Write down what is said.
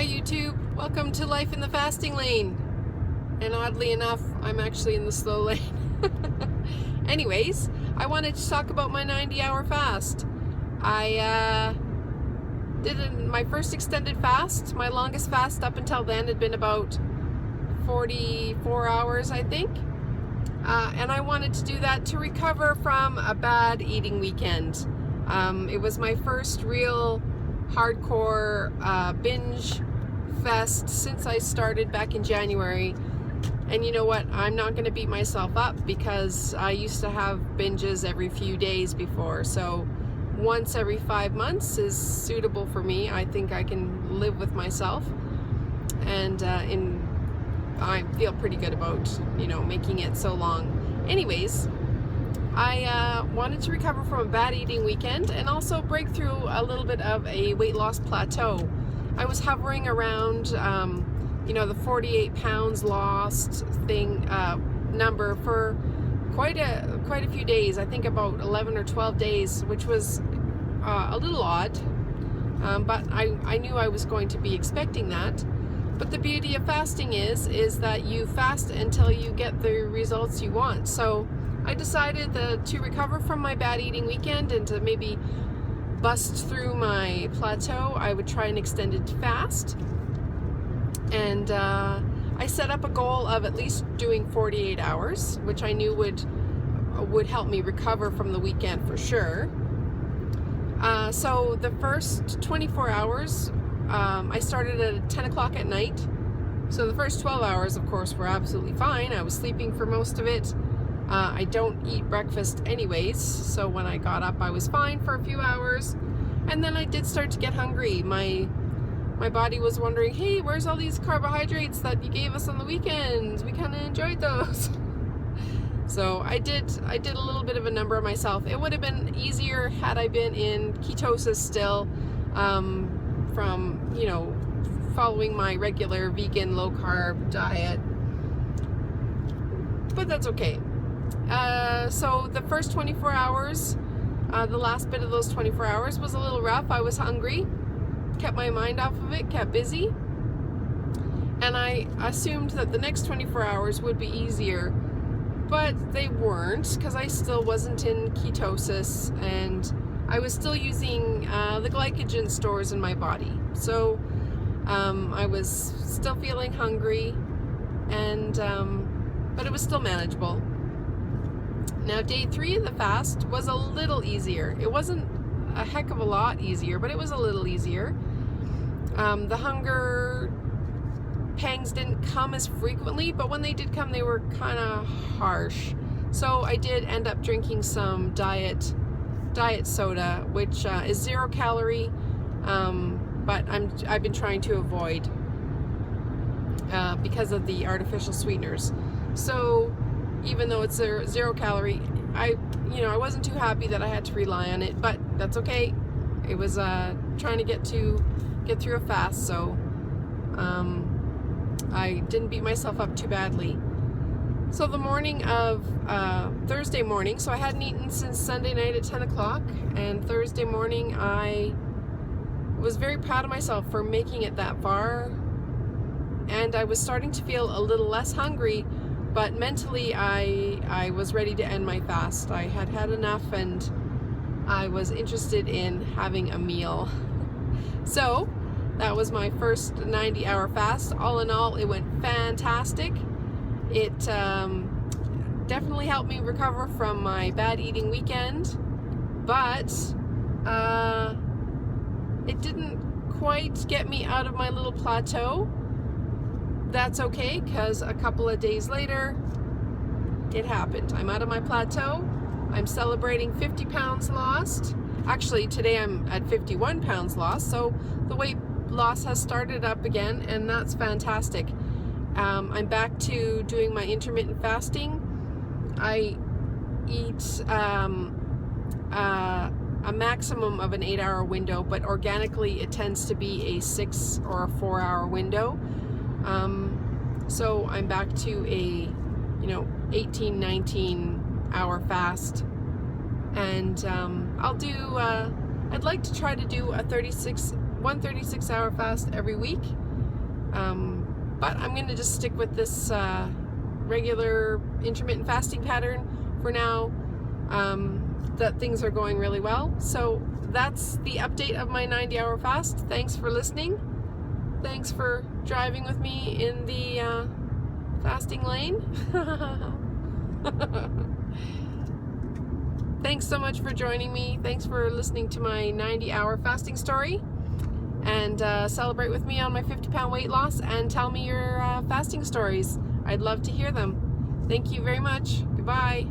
Hi YouTube, welcome to Life in the Fasting Lane. And oddly enough, I'm actually in the slow lane. Anyways, I wanted to talk about my 90-hour fast. I did my first extended fast. My longest fast up until then had been about 44 hours, I think. And I wanted to do that to recover from a bad eating weekend. It was my first real hardcore binge fest since I started back in January. And you know what? I'm not going to beat myself up because I used to have binges every few days before. So once every 5 months is suitable for me. I think I can live with myself. And I feel pretty good about, making it so long. Anyways, I wanted to recover from a bad eating weekend and also break through a little bit of a weight loss plateau. I was hovering around, the 48 pounds lost number for quite a few days. I think about 11 or 12 days, which was a little odd. But I knew I was going to be expecting that. But the beauty of fasting is that you fast until you get the results you want. So I decided to recover from my bad eating weekend and to maybe bust through my plateau, I would try an extended fast. And I set up a goal of at least doing 48 hours, which I knew would help me recover from the weekend for sure. So the first 24 hours, I started at 10 o'clock at night. So the first 12 hours, of course, were absolutely fine. I was sleeping for most of it. I don't eat breakfast anyways, so when I got up I was fine for a few hours, and then I did start to get hungry. My body was wondering, hey, where's all these carbohydrates that you gave us on the weekends? We kind of enjoyed those. So I did a little bit of a number on myself. It would have been easier had I been in ketosis still, from following my regular vegan low carb diet, but that's okay. So the first 24 hours, the last bit of those 24 hours was a little rough. I was hungry, kept my mind off of it, kept busy, and I assumed that the next 24 hours would be easier, but they weren't, because I still wasn't in ketosis and I was still using the glycogen stores in my body. So I was still feeling hungry, and but it was still manageable. Now, day 3 of the fast was a little easier. It wasn't a heck of a lot easier, but it was a little easier. The hunger pangs didn't come as frequently, but when they did come, they were kind of harsh. So I did end up drinking some diet soda, which is 0 calorie, but I've been trying to avoid because of the artificial sweeteners. So even though it's 0 calorie, I wasn't too happy that I had to rely on it, but that's okay. It was trying to get through a fast, so I didn't beat myself up too badly. So the morning of Thursday morning, so I hadn't eaten since Sunday night at 10 o'clock, and Thursday morning I was very proud of myself for making it that far, and I was starting to feel a little less hungry. But mentally, I was ready to end my fast. I had had enough, and I was interested in having a meal. So that was my first 90-hour fast. All in all, it went fantastic. It definitely helped me recover from my bad eating weekend, but it didn't quite get me out of my little plateau. That's okay, because a couple of days later, it happened. I'm out of my plateau. I'm celebrating 50 pounds lost. Actually, today I'm at 51 pounds lost, so the weight loss has started up again, and that's fantastic. I'm back to doing my intermittent fasting. I eat a maximum of an 8-hour window, but organically it tends to be a 6 or a 4-hour window. So I'm back to a 18, 19 hour fast, and I'd like to try to do a 36 hour fast every week. But I'm going to just stick with this regular intermittent fasting pattern for now. That things are going really well. So that's the update of my 90-hour fast. Thanks for listening. Thanks for driving with me in the fasting lane. Thanks so much for joining me. Thanks for listening to my 90-hour fasting story. And celebrate with me on my 50-pound weight loss and tell me your fasting stories. I'd love to hear them. Thank you very much. Goodbye.